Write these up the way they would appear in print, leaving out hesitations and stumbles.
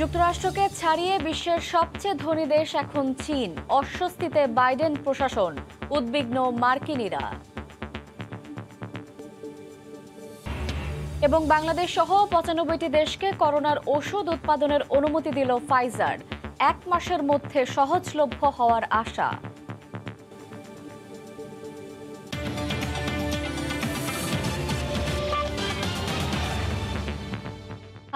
যুক্তরাষ্ট্রকে ছাড়িয়ে বিশ্বের সবচেয়ে ধনী দেশ এখন চীন। অস্বস্তিতে বাইডেন প্রশাসন, উদ্বিগ্ন মার্কিনিরা। এবং বাংলাদেশ সহ ৯৫টি দেশকে করোনার ওষুধ উৎপাদনের অনুমতি দিল ফাইজার। ১ মাসের মধ্যে সহজলভ্য হওয়ার আশা।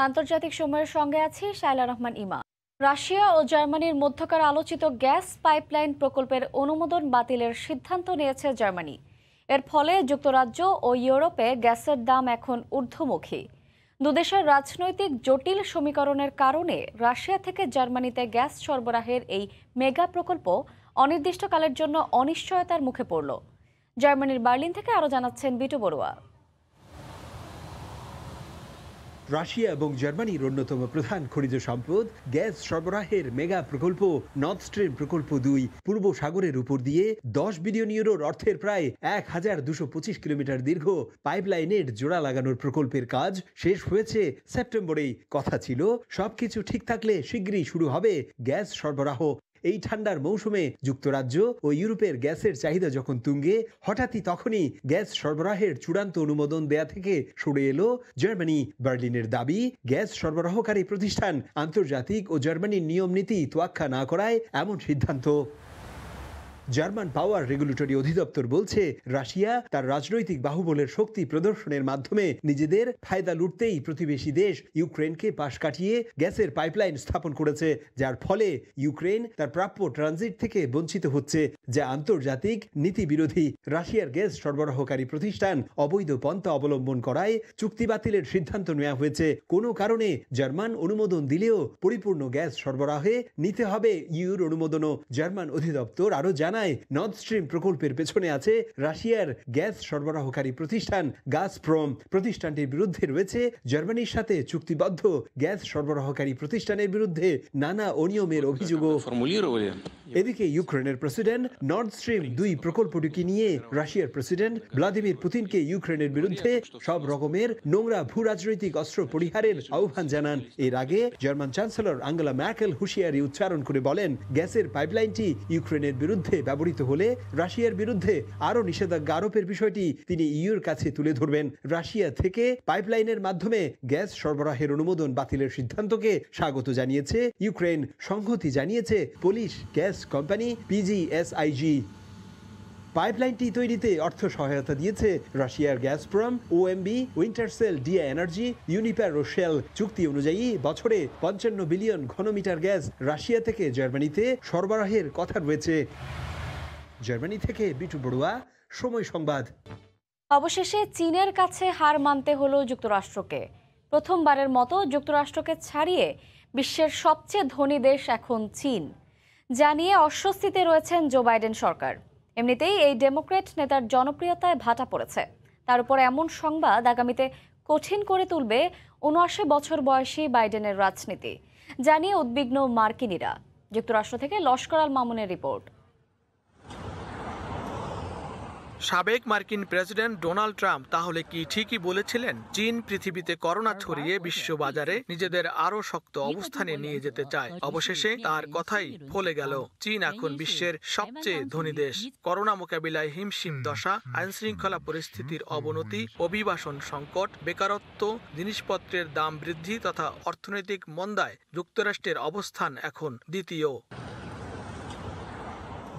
আন্তর্জাতিক সময়ের সঙ্গে আছি শায়লা রহমান ইমা। রাশিয়া ও জার্মানির মধ্যকার আলোচিত গ্যাস পাইপলাইন প্রকল্পের অনুমোদন বাতিলের সিদ্ধান্ত নিয়েছে জার্মানি। এর ফলে যুক্তরাজ্য ও ইউরোপে গ্যাসের দাম এখন ঊর্ধ্বমুখী। দুদেশের রাজনৈতিক জটিল সমীকরণের কারণে রাশিয়া থেকে জার্মানিতে গ্যাস সরবরাহের এই মেগা প্রকল্প অনির্দিষ্টকালের জন্য অনিশ্চয়তার মুখে পড়ল। জার্মানির বার্লিন থেকে আরও জানাচ্ছেন বিটু বড়ুয়া। রাশিয়া এবং জার্মানির অন্যতম প্রধান খনিজ সম্পদ গ্যাস সরবরাহের মেগা প্রকল্প নর্থ স্ট্রিম প্রকল্প ২ পূর্ব সাগরের উপর দিয়ে ১০ বিলিয়ন ইউরোর অর্থের প্রায় ১,২২৫ কিলোমিটার দীর্ঘ পাইপলাইনের জোড়া লাগানোর প্রকল্পের কাজ শেষ হয়েছে সেপ্টেম্বরেই। কথা ছিল সবকিছু ঠিক থাকলে শিগগিরই শুরু হবে গ্যাস সরবরাহ। এই ঠান্ডার মৌসুমে যুক্তরাজ্য ও ইউরোপের গ্যাসের চাহিদা যখন তুঙ্গে, হঠাৎই তখনই গ্যাস সরবরাহের চূড়ান্ত অনুমোদন দেয়া থেকে সরে এলো জার্মানি। বার্লিনের দাবি, গ্যাস সরবরাহকারী প্রতিষ্ঠান আন্তর্জাতিক ও জার্মানির নিয়ম নীতি তোয়াক্কা না করায় এমন সিদ্ধান্ত। জার্মান পাওয়ার রেগুলেটরি অধিদপ্তর বলছে, রাশিয়া তার রাজনৈতিক বাহুবলের শক্তি প্রদর্শনের মাধ্যমে নিজেদের ফায়দা লুটতেই প্রতিবেশী দেশ ইউক্রেনকে পাশ কাটিয়ে গ্যাসের পাইপলাইন স্থাপন করেছে, যার ফলে ইউক্রেন তার প্রাপ্য ট্রানজিট থেকে বঞ্চিত হচ্ছে, যা আন্তর্জাতিক নীতি বিরোধী। রাশিয়ার গ্যাস সরবরাহকারী প্রতিষ্ঠান অবৈধ পন্থা অবলম্বন করায় চুক্তি বাতিলের সিদ্ধান্ত নেওয়া হয়েছে। কোনো কারণে জার্মান অনুমোদন দিলেও পরিপূর্ণ গ্যাস সরবরাহে নিতে হবে ইউর অনুমোদনও। জার্মান অধিদপ্তর আরও নর্থ স্ট্রিম প্রকল্পের পেছনে আছে রাশিয়ার গ্যাস সরবরাহকারী প্রতিষ্ঠান গাজপ্রম। প্রতিষ্ঠানটির বিরুদ্ধে রয়েছে জার্মানির সাথে চুক্তিবদ্ধ গ্যাস সরবরাহকারী প্রতিষ্ঠানের বিরুদ্ধে নানা অনিয়মের অভিযোগও। এদিকে ইউক্রেনের প্রেসিডেন্ট নর্থ স্ট্রিম ২ প্রকল্পটিকে নিয়ে রাশিয়ার প্রেসিডেন্ট ভ্লাদিমির পুতিনকে ইউক্রেনের বিরুদ্ধে সব রকমের নোংরা ভূ রাজনৈতিক অস্ত্র পরিহারের আহ্বান জানান। এর আগে জার্মান চ্যান্সেলর আঙ্গেলা ম্যার্কেল হুঁশিয়ারি উচ্চারণ করে বলেন, গ্যাসের পাইপলাইনটি ইউক্রেনের বিরুদ্ধে ব্যবহৃত হলে রাশিয়ার বিরুদ্ধে আরও নিষেধাজ্ঞা আরোপের বিষয়টি তিনি ইউর কাছে তুলে ধরবেন। রাশিয়া থেকে পাইপলাইনের মাধ্যমে গ্যাস সরবরাহের অনুমোদন বাতিলের সিদ্ধান্তকে স্বাগত জানিয়েছে ইউক্রেন। সংহতি জানিয়েছে পোলিশ গ্যাস কোম্পানি পিজিএসআইজি। পাইপলাইনটি তৈরিতে অর্থ সহায়তা দিয়েছে রাশিয়ার গ্যাজপ্রম, ওএমবি, উইন্টারসেল, ডিয়া এনার্জি, ইউনিপার ও শেল। চুক্তি অনুযায়ী বছরে ৫৫ বিলিয়ন ঘনমিটার গ্যাস রাশিয়া থেকে জার্মানিতে সরবরাহের কথা রয়েছে। জার্মানি থেকে বিটু বড়ুয়া, সময় সংবাদ। অবশেষে চীনের কাছে হার মানতে হলো যুক্তরাষ্ট্রকে। প্রথমবারের মতো যুক্তরাষ্ট্রকে ছাড়িয়ে বিশ্বের সবচেয়ে ধনী দেশ এখন চীন। জানিয়ে অস্বস্তিতে রয়েছেন জো বাইডেন সরকার। এমনিতেই এই ডেমোক্র্যাট নেতার জনপ্রিয়তায় ভাটা পড়েছে। তার উপর এমন সংবাদ আগামীতে কঠিন করে তুলবে ৭৯ বছর বয়সী বাইডেনের রাজনীতি, জানিয়ে উদ্বিগ্ন মার্কিনিরা। যুক্তরাষ্ট্র থেকে লস্কর আল মামুনের রিপোর্ট। সাবেক মার্কিন প্রেসিডেন্ট ডোনাল্ড ট্রাম্প তাহলে কি ঠিকই বলেছিলেন চীন পৃথিবীতে করোনা ছড়িয়ে বিশ্ববাজারে নিজেদের আরো শক্ত অবস্থানে নিয়ে যেতে চায়? অবশেষে তার কথাই ফলে গেল। চীন এখন বিশ্বের সবচেয়ে ধনী দেশ। করোনা মোকাবিলায় হিমশিম দশা, আইনশৃঙ্খলা পরিস্থিতির অবনতি, অভিবাসন সংকট, বেকারত্ব, জিনিসপত্রের দাম বৃদ্ধি তথা অর্থনৈতিক মন্দায় যুক্তরাষ্ট্রের অবস্থান এখন দ্বিতীয়।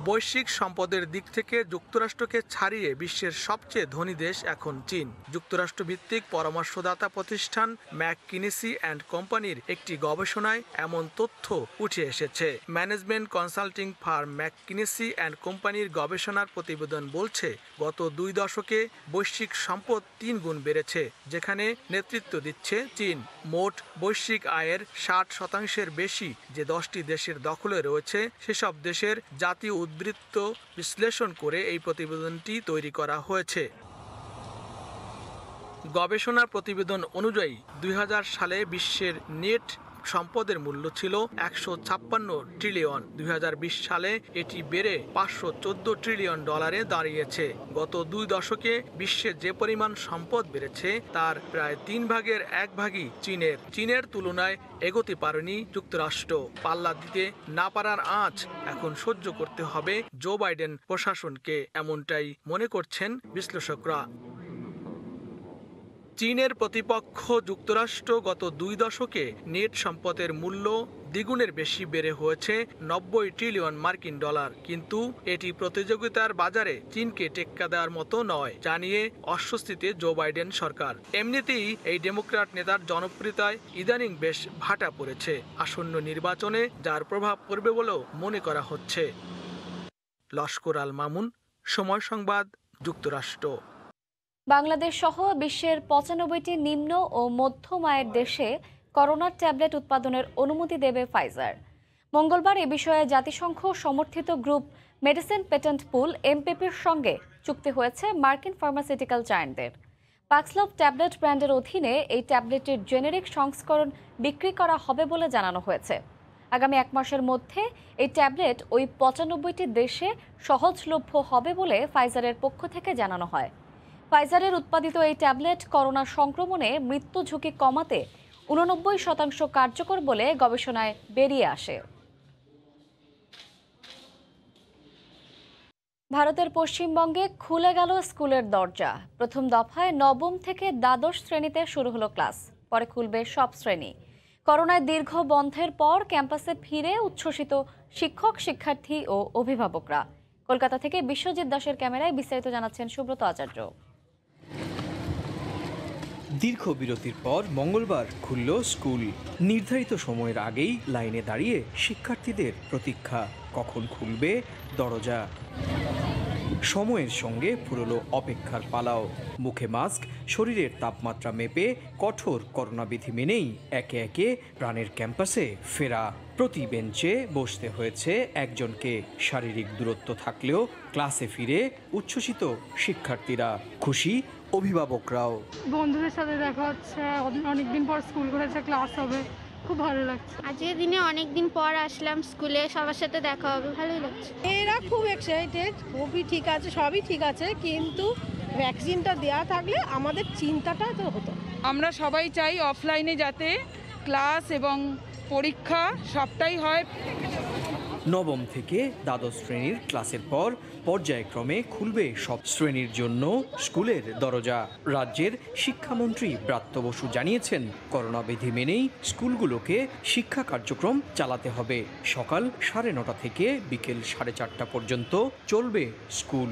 বৈশ্বিক সম্পদের দিক থেকে যুক্তরাষ্ট্রকে ছাড়িয়ে বিশ্বের সবচেয়ে ধনী দেশ এখন চীন। যুক্তরাষ্ট্র ভিত্তিক পরামর্শদাতা প্রতিষ্ঠান ম্যাককিনসি অ্যান্ড কোম্পানির একটি গবেষণায় এমন তথ্য উঠে এসেছে। Management consulting farm McKinsey and কোম্পানির গবেষণার প্রতিবেদন বলছে, গত ২ দশকে বৈশ্বিক সম্পদ ৩ গুণ বেড়েছে, যেখানে নেতৃত্ব দিচ্ছে চীন। মোট বৈশ্বিক আয়ের ৬০% বেশি যে 10টি দেশের দখলে রয়েছে, সেসব দেশের জাতীয় উদ্বৃত্ত বিশ্লেষণ করে এই প্রতিবেদনটি তৈরি করা হয়েছে। গবেষণা প্রতিবেদন অনুযায়ী ২০০০ সালে বিশ্বের নেট সম্পদের মূল্য ছিল 156 ট্রিলিয়ন। 2020 সালে এটি বেড়ে 514 ট্রিলিয়ন ডলারে দাঁড়িয়েছে। গত 2 দশকে বিশ্বে যে পরিমাণ সম্পদ বেড়েছে তার প্রায় 3 ভাগের 1 ভাগই চীনের তুলনায় এগোতে পারেনি যুক্তরাষ্ট্র। পাল্লা দিতে না পারার আঁচ এখন সহ্য করতে হবে জো বাইডেন প্রশাসনকে, এমনটাই মনে করছেন বিশ্লেষকরা। চীনের প্রতিপক্ষ যুক্তরাষ্ট্র গত 2 দশকে নেট সম্পদের মূল্য দ্বিগুণের বেশি বেড়ে হয়েছে 90 ট্রিলিয়ন মার্কিন ডলার। কিন্তু এটি প্রতিযোগিতার বাজারে চীনকে টেক্কা দেওয়ার মতো নয়, জানিয়ে অস্বস্তিতে জো বাইডেন সরকার। এমনিতেই এই ডেমোক্র্যাট নেতার জনপ্রিয়তায় ইদানিং বেশ ভাটা পড়েছে। আসন্ন নির্বাচনে যার প্রভাব পড়বে বলেও মনে করা হচ্ছে। লস্কর আল মামুন, সময় সংবাদ, যুক্তরাষ্ট্র। বাংলাদেশ সহ বিশ্বের 95টি নিম্ন ও মধ্যম আয়ের দেশে করোনার ট্যাবলেট উৎপাদনের অনুমতি দেবে ফাইজার। মঙ্গলবার এ বিষয়ে জাতিসংঘ সমর্থিত গ্রুপ মেডিসিন পেটেন্ট পুল এমপিপির সঙ্গে চুক্তি হয়েছে মার্কিন ফার্মাসিউটিক্যাল জায়ান্টদের। পাক্সলভ ট্যাবলেট ব্র্যান্ডের অধীনে এই ট্যাবলেটের জেনেরিক সংস্করণ বিক্রি করা হবে বলে জানানো হয়েছে। আগামী 1 মাসের মধ্যে এই ট্যাবলেট ওই 95টি দেশে সহজলভ্য হবে বলে ফাইজারের পক্ষ থেকে জানানো হয়। ফাইজারের উৎপাদিত এই ট্যাবলেট করোনা সংক্রমণে মৃত্যু ঝুঁকি কমাতে 89% কার্যকর বলে গবেষণায় বেরিয়ে আসে। ভারতের পশ্চিমবঙ্গে খুলে গেল স্কুলের দরজা। প্রথম দফায় নবম থেকে দ্বাদশ শ্রেণীতে শুরু হলো ক্লাস, পরে খুলবে সব শ্রেণী। করোনায় দীর্ঘ বন্ধের পর ক্যাম্পাসে ফিরে উচ্ছ্বসিত শিক্ষক, শিক্ষার্থী ও অভিভাবকরা। কলকাতা থেকে বিশ্বজিৎ দাসের ক্যামেরায় বিস্তারিত জানাচ্ছেন সুব্রত আচার্য। দীর্ঘ বিরতির পর মঙ্গলবার খুলল স্কুল। নির্ধারিত সময়ের আগেই লাইনে দাঁড়িয়ে শিক্ষার্থীদের প্রতীক্ষা, কখন খুলবে দরজা। সময়ের সঙ্গে ফুরলো অপেক্ষার পালাও। মুখে মাস্ক, শরীরের তাপমাত্রা মেপে কঠোর করোনাবিধি মেনেই একে একে প্রাণের ক্যাম্পাসে ফেরা। প্রতি বেঞ্চে বসতে হয়েছে একজনকে। শারীরিক দূরত্ব থাকলেও ক্লাসে ফিরে উচ্ছ্বসিত শিক্ষার্থীরা, খুশি অভিভাবকরাও। বন্ধুদের সাথে দেখা হচ্ছে, অনেকদিন পর স্কুল করেছে, ক্লাস হবে, খুব ভালো লাগছে। আজকের দিনে অনেকদিন পর আসলাম স্কুলে, সবার সাথে দেখা হবে, ভালোই লাগছে। এরা খুব এক্সাইটেড, খুবই ঠিক আছে, সবই ঠিক আছে, কিন্তু ভ্যাকসিনটা দেওয়া থাকলে আমাদের চিন্তাটা তো হতো। আমরা সবাই চাই অফলাইনে যাতে ক্লাস এবং পরীক্ষা সবটাই হয়। নবম থেকে দ্বাদশ শ্রেণীর ক্লাসের পর পর্যায়ক্রমে খুলবে সব শ্রেণীর জন্য স্কুলের দরজা। রাজ্যের শিক্ষামন্ত্রী ব্রাত্য বসু জানিয়েছেন, করোনা বিধি মেনেই স্কুলগুলোকে শিক্ষা কার্যক্রম চালাতে হবে। সকাল 9:30 থেকে বিকেল 4:30 পর্যন্ত চলবে স্কুল।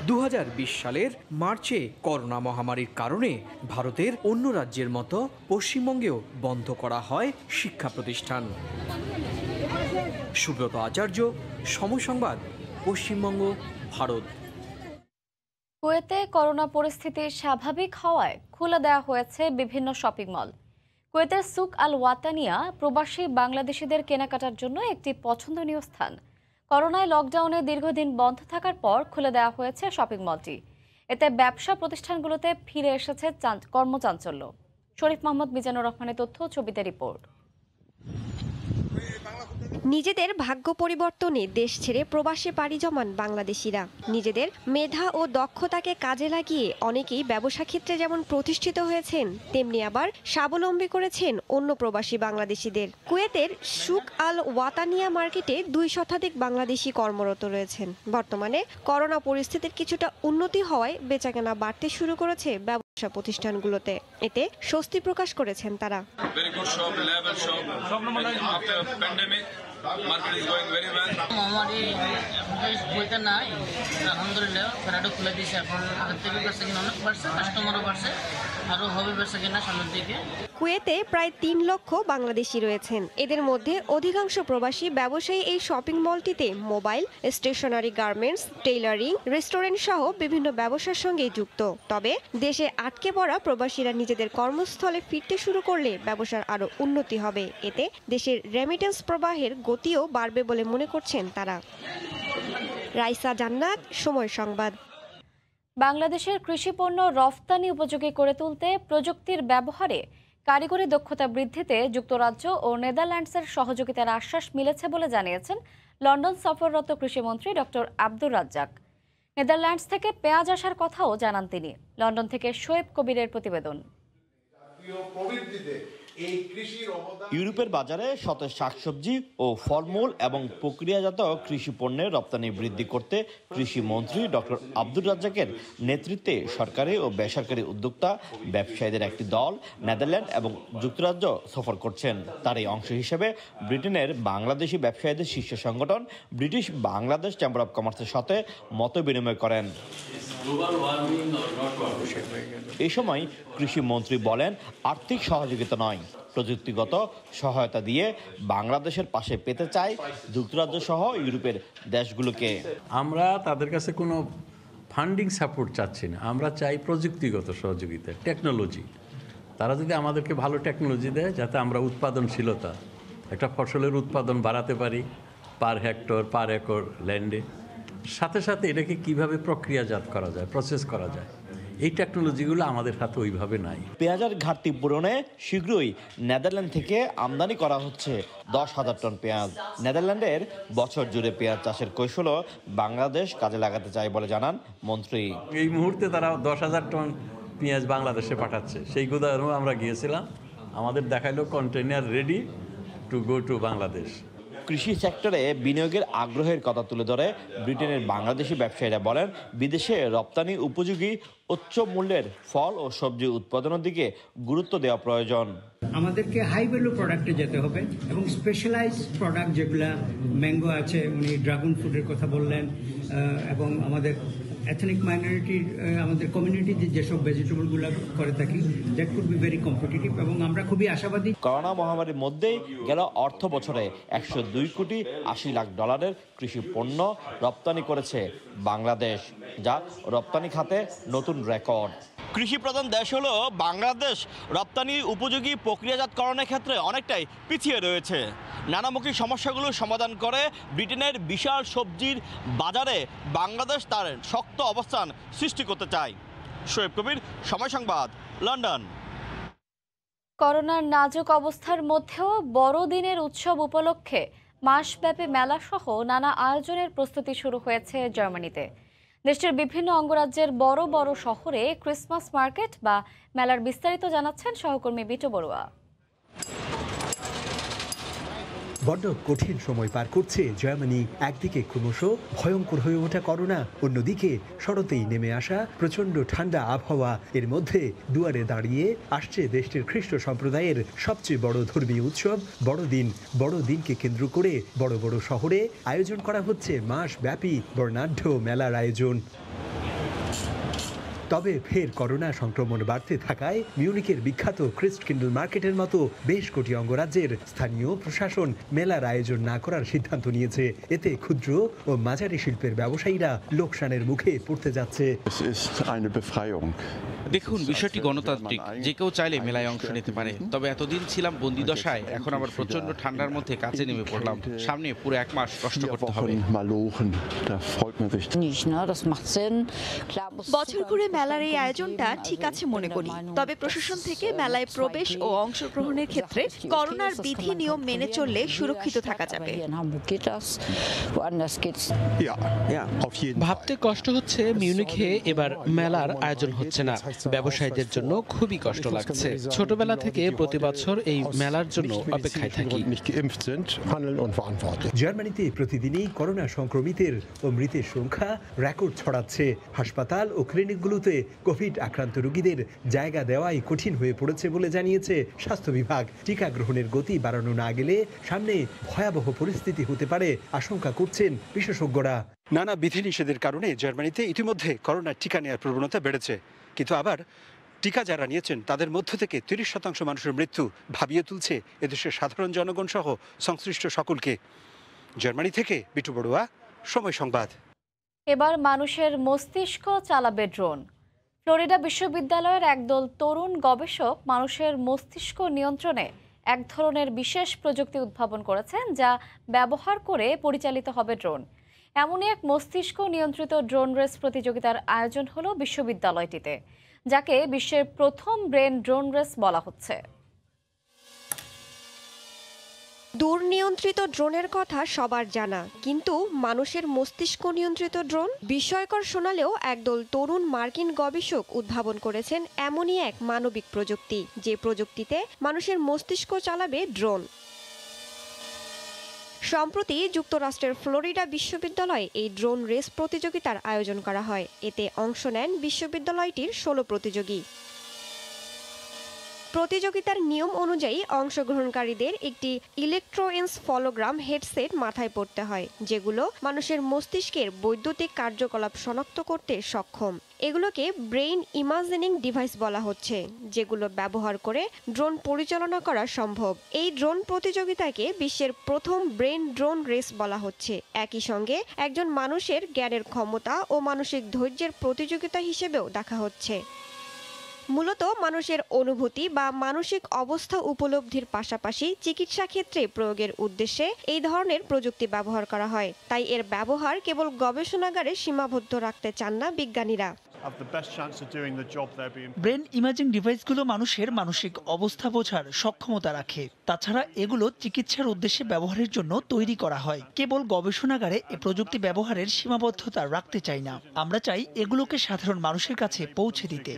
2020 সালের মার্চে করোনা মহামারীর কারণে ভারতের অন্য রাজ্যের মতো পশ্চিমবঙ্গেও বন্ধ করা হয় শিক্ষা প্রতিষ্ঠান। সুব্রত আচার্য, সময় সংবাদ, পশ্চিমবঙ্গ, ভারত। কুয়েতে করোনা পরিস্থিতি স্বাভাবিক হওয়ায় খুলে দেওয়া হয়েছে বিভিন্ন শপিং মল। কুয়েতের সুক আল ওয়াতানিয়া প্রবাসী বাংলাদেশিদের কেনাকাটার জন্য একটি পছন্দনীয় স্থান। করোনায় লকডাউনে দীর্ঘদিন বন্ধ থাকার পর খুলে দেওয়া হয়েছে শপিং মলটি। এতে ব্যবসা প্রতিষ্ঠানগুলোতে ফিরে এসেছে কর্মচাঞ্চল্য। শরীফ মোহাম্মদ মিজানুর রহমানের তথ্য, ছবিতে রিপোর্ট। নিজেদের ভাগ্য পরিবর্তনে দেশ ছেড়ে প্রবাসে পাড়ি জমান বাংলাদেশিরা নিজেদের মেধা ও দক্ষতাকে কাজে লাগিয়ে অনেকেই ব্যবসা ক্ষেত্রে যেমন প্রতিষ্ঠিত হয়েছেন, তেমনি আবার স্বাবলম্বী করেছেন অন্য প্রবাসী বাংলাদেশিদের। কুয়েতের সুক আল ওয়াতানিয়া মার্কেটে 2 শতাধিক বাংলাদেশি কর্মরত রয়েছেন। বর্তমানে করোনা পরিস্থিতির কিছুটা উন্নতি হওয়ায় বেচাকেনা বাড়তে শুরু করেছে ব্যবসা প্রতিষ্ঠানগুলোতে। এতে স্বস্তি প্রকাশ করেছেন তারা। Market is going very well. মহামারী বইতে নাই, আলহামদুলিল্লাহ ফেরাটা খুলে দিয়েছে। এখন আগের থেকে বেশি কিনা অনেক বাড়ছে, কাস্টমারও বাড়ছে, আরও হবে বেশি কিনা সামনের দিকে। কুয়েতে প্রায় 3 লক্ষ বাংলাদেশি রয়েছেন। এদের মধ্যে অধিকাংশ প্রবাসী ব্যবসায়ী এই শপিং মলটিতে mobile, stationery, garments, tailoring, restaurant সহ বিভিন্ন ব্যবসার সঙ্গে যুক্ত। তবে দেশে আটকে পড়া প্রবাসীরা নিজেদের কর্মস্থলে ফিরতে শুরু করলে ব্যবসার আরও উন্নতি হবে। এতে দেশের রেমিটেন্স প্রবাহের গতিও বাড়বে বলে মনে করছেন তারা। রাইসা জান্নাত, সময় সংবাদ। বাংলাদেশের কৃষি পণ্য রফতানি উপযোগী করে তুলতে প্রযুক্তির ব্যবহারে কারিগরি দক্ষতা বৃদ্ধিতে যুক্তরাজ্য ও নেদারল্যান্ডসের সহযোগিতার আশ্বাস মিলেছে বলে জানিয়েছেন লন্ডন সফররত কৃষিমন্ত্রী ডক্টর আব্দুর রাজ্জাক। নেদারল্যান্ডস থেকে পেঁয়াজ আসার কথাও জানান তিনি। লন্ডন থেকে শোয়েব কবিরের প্রতিবেদন। ইউরোপের বাজারে সতেজ শাকসবজি ও ফলমূল এবং প্রক্রিয়াজাত কৃষি পণ্যের রপ্তানি বৃদ্ধি করতে কৃষি মন্ত্রী ডক্টর আব্দুর রাজ্জাকের নেতৃত্বে সরকারি ও বেসরকারি উদ্যোক্তা ব্যবসায়ীদের একটি দল নেদারল্যান্ড এবং যুক্তরাজ্য সফর করছেন। তার এই অংশ হিসেবে ব্রিটেনের বাংলাদেশি ব্যবসায়ীদের শীর্ষ সংগঠন ব্রিটিশ বাংলাদেশ চেম্বার অব কমার্সের সাথে মত বিনিময় করেন। এই সময় কৃষি মন্ত্রী বলেন, আর্থিক সহযোগিতা নয়, প্রযুক্তিগত সহায়তা দিয়ে বাংলাদেশের পাশে পেতে চায় যুক্তরাজ্য সহ ইউরোপের দেশগুলোকে। আমরা তাদের কাছে কোনো ফান্ডিং সাপোর্ট চাচ্ছি না, আমরা চাই প্রযুক্তিগত সহযোগিতা, টেকনোলজি। তারা যদি আমাদেরকে ভালো টেকনোলজি দেয় যাতে আমরা উৎপাদনশীলতা, একটা ফসলের উৎপাদন বাড়াতে পারি পার হেক্টর পার একর ল্যান্ডে, সাথে সাথে এটাকে কিভাবে প্রক্রিয়াজাত করা যায়, প্রসেস করা যায়, এই টেকনোলজিগুলো আমাদের হাতে ওইভাবে নাই। পেঁয়াজের ঘাটতি পূরণে শীঘ্রই নেদারল্যান্ড থেকে আমদানি করা হচ্ছে 10,000 টন পেঁয়াজ। নেদারল্যান্ডের বছর জুড়ে পেঁয়াজ চাষের কৌশলও বাংলাদেশ কাজে লাগাতে চায় বলে জানান মন্ত্রী। এই মুহূর্তে তারা 10,000 টন পেঁয়াজ বাংলাদেশে পাঠাচ্ছে। সেই গুদামও আমরা গিয়েছিলাম, আমাদের দেখাইলো container ready to go to Bangladesh. কৃষি সেক্টরে বিনিয়োগের আগ্রহের কথা তুলে ধরে ব্রিটেনের বাংলাদেশি ব্যবসায়ীরা বলেন, বিদেশে রপ্তানি উপযোগী উচ্চ মূল্যের ফল ও সবজি উৎপাদনের দিকে গুরুত্ব দেওয়া প্রয়োজন। আমাদেরকে হাই ভ্যালু প্রোডাক্টে যেতে হবে এবং স্পেশালাইজ প্রোডাক্ট যেগুলা ম্যাঙ্গো আছে, উনি ড্রাগন ফ্রুটের কথা বললেন, এবং আমাদের এথনিক মাইনরিটির আমাদের কমিউনিটিতে যেসব ভেজিটেবলগুলো করে থাকি, that could be very competitive এবং আমরা খুবই আশাবাদী। করোনা মহামারীর মধ্যেই গেল অর্থ বছরে 102 কোটি 80 লাখ ডলারের কৃষি পণ্য রপ্তানি করেছে বাংলাদেশ, যা রপ্তানি খাতে নতুন রেকর্ড। কৃষি প্রধান দেশ হলো বাংলাদেশ রপ্তানি উপযোগী প্রক্রিয়াজাতকরণের ক্ষেত্রে অনেকটাই পিছিয়ে রয়েছে। নানামুখী সমস্যাগুলো সমাধান করে ব্রিটেনের বিশাল সবজির বাজারে বাংলাদেশ তার শক্ত অবস্থান সৃষ্টি করতে চায়। শোয়েব কবির, সময় সংবাদ, লন্ডন। করোনার নাজুক অবস্থার মধ্যেও বড়দিনের উৎসব উপলক্ষে মাসব্যাপী মেলাসহ নানা আয়োজনের প্রস্তুতি শুরু হয়েছে জার্মানিতে। দেশটির বিভিন্ন অঙ্গরাজ্যের বড় বড় শহরে ক্রিসমাস মার্কেট বা মেলার বিস্তারিত জানাচ্ছেন সহকর্মী বিটু বড়ুয়া। বড্ড কঠিন সময় পার করছে জার্মানি। একদিকে ক্রমশ ভয়ঙ্কর হয়ে ওঠা করোনা, অন্যদিকে শরতেই নেমে আসা প্রচন্ড ঠান্ডা আবহাওয়া। এর মধ্যে দুয়ারে দাঁড়িয়ে আসছে দেশটির খ্রিস্ট সম্প্রদায়ের সবচেয়ে বড় ধর্মীয় উৎসব বড়দিন। বড়দিনকে কেন্দ্র করে বড় বড় শহরে আয়োজন করা হচ্ছে মাসব্যাপী বর্ণাঢ্য মেলার আয়োজন। তবে ফের করোনা সংক্রমণ বাড়তে থাকায় মিউনিকের বিখ্যাত ক্রিস্টকিন্ডল মার্কেটের মতো বেশ কটি অঙ্গরাজ্যের স্থানীয় প্রশাসন মেলার আয়োজন না করার সিদ্ধান্ত নিয়েছে। এতে ক্ষুদ্র ও মাঝারি শিল্পের ব্যবসায়ীরা লোকসানের মুখে পড়তে যাচ্ছে। দেখুন, বিষয়টি গণতান্ত্রিক, যে কেউ চাইলে মেলায় অংশ নিতে পারে। তবে এতদিন ছিলাম বন্দি দশায়, এখন আবার প্রচন্ড ঠান্ডার মধ্যে কাজে নেমে পড়লাম। সামনে পুরো 1 মাস কষ্ট করতে হবে। বছর ঘুরে মেলার এই আয়োজনটা ঠিক আছে মনে করি, তবে প্রশাসন থেকে মেলায় প্রবেশ ও অংশগ্রহণের ক্ষেত্রে করোনার বিধি নিয়ম মেনে চললে সুরক্ষিত থাকা যাবে। ভাবতে কষ্ট হচ্ছে, মিউনিখে এবার মেলার আয়োজন হচ্ছে না। ব্যবসায়ীদের জন্য খুবই কষ্ট লাগছে। ছোটবেলা থেকে প্রতি বছর এই মেলার জন্য অপেক্ষায় থাকি। জার্মানিতে প্রতিদিনই করোনা সংক্রমিতের ও মৃতের সংখ্যা রেকর্ড ছড়াচ্ছে। হাসপাতাল ও ক্লিনিকগুলোতে কোভিড আক্রান্ত রোগীদের জায়গা দেওয়াই কঠিন হয়ে পড়েছে বলে জানিয়েছে স্বাস্থ্য বিভাগ। টিকা গ্রহণের গতি বাড়ানো না গেলে সামনে ভয়াবহ পরিস্থিতি হতে পারে আশঙ্কা করছেন বিশেষজ্ঞরা। নানা বিধিনিষেধের কারণে জার্মানিতে ইতিমধ্যে করোনার টিকা নেওয়ার প্রবণতা বেড়েছে, কিন্তু আবার টিকা যারা নিয়েছেন তাদের মধ্য থেকে 30% মানুষের মৃত্যু ভাবিয়ে তুলছে এদেশের সাধারণ জনগণ সহ সংশ্লিষ্ট সকলকে। জার্মানি থেকে বিটু বড়ুয়া, সময় সংবাদ। এবার মানুষের মস্তিষ্ক চালাবে ড্রোন। ফ্লোরিডা বিশ্ববিদ্যালয়ের একদল তরুণ গবেষক মানুষের মস্তিষ্ক নিয়ন্ত্রণে এক ধরনের বিশেষ প্রযুক্তি উদ্ভাবন করেছেন, যা ব্যবহার করে পরিচালিত হবে ড্রোন। এমনই এক মস্তিষ্ক নিয়ন্ত্রিত ড্রোন রেস প্রতিযোগিতার আয়োজন হলো বিশ্ববিদ্যালয়টিতে, যাকে বিশ্বের প্রথম ব্রেন ড্রোন রেস বলা হচ্ছে। দূরনিয়ন্ত্রিত ড্রোনের কথা সবার জানা, কিন্তু মানুষের মস্তিষ্ক নিয়ন্ত্রিত ড্রোন বিস্ময়কর শোনালেও একদল তরুণ মার্কিন গবেষক উদ্ভাবন করেছেন এমনই এক মানবিক প্রযুক্তি, যে প্রযুক্তিতে মানুষের মস্তিষ্ক চালাবে ড্রোন। সম্প্রতি যুক্তরাষ্ট্রের ফ্লোরিডা বিশ্ববিদ্যালয়ে এই ড্রোন রেস প্রতিযোগিতার আয়োজন করা হয়। এতে অংশ নেন বিশ্ববিদ্যালয়টির 16 প্রতিযোগী। প্রতিযোগিতার নিয়ম অনুযায়ী অংশগ্রহণকারীদের একটি ইলেকট্রোএনসফলোগ্রাম হেডসেট মাথায় পড়তে হয়, যেগুলো মানুষের মস্তিষ্কের বৈদ্যুতিক কার্যকলাপ শনাক্ত করতে সক্ষম। এগুলোকে ব্রেইন ইমাজিনিং ডিভাইস বলা হচ্ছে, যেগুলো ব্যবহার করে ড্রোন পরিচালনা করা সম্ভব। এই ড্রোন প্রতিযোগিতাকে বিশ্বের প্রথম ব্রেন ড্রোন রেস বলা হচ্ছে। একই সঙ্গে একজন মানুষের জ্ঞানের ক্ষমতা ও মানসিক ধৈর্যের প্রতিযোগিতা হিসেবেও দেখা হচ্ছে। মূলত মানুষের অনুভূতি বা মানসিক অবস্থা উপলব্ধির পাশাপাশি চিকিৎসা ক্ষেত্রে প্রয়োগের উদ্দেশ্যে এই ধরনের প্রযুক্তি ব্যবহার করা হয়। তাই এর ব্যবহার কেবল গবেষণাগারে সীমাবদ্ধ রাখতে চান না বিজ্ঞানীরা। ব্রেন ইমেজিং ডিভাইসগুলো মানুষের মানসিক অবস্থা বোঝার সক্ষমতা রাখে। তাছাড়া এগুলো চিকিৎসার উদ্দেশ্যে ব্যবহারের জন্য তৈরি করা হয়। কেবল গবেষণাগারে এ প্রযুক্তি ব্যবহারের সীমাবদ্ধতা রাখতে চাই না, আমরা চাই এগুলোকে সাধারণ মানুষের কাছে পৌঁছে দিতে।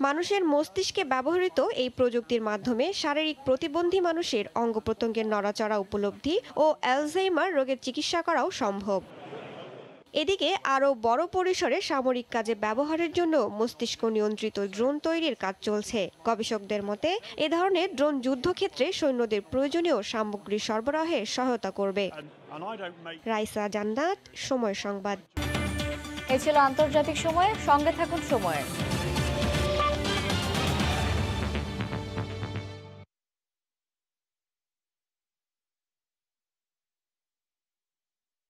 মানুষের মস্তিষ্কে ব্যবহৃত এই প্রযুক্তির মাধ্যমে শারীরিক প্রতিবন্ধী মানুষের অঙ্গ প্রত্যঙ্গের নড়াচড়া উপলব্ধি ও অ্যালজাইমার রোগের চিকিৎসা করাও সম্ভব। এদিকে আরও বড় পরিসরে সামরিক কাজে ব্যবহারের জন্য মস্তিষ্ক নিয়ন্ত্রিত ড্রোন তৈরির কাজ চলছে। গবেষকদের মতে এ ধরনের ড্রোন যুদ্ধক্ষেত্রে সৈন্যদের প্রয়োজনীয় সামগ্রী সরবরাহে সহায়তা করবে। রাইসা জান্নাত, সময় সংবাদ। এ ছিল আন্তর্জাতিক সময়। সঙ্গে থাকুন সময়ের।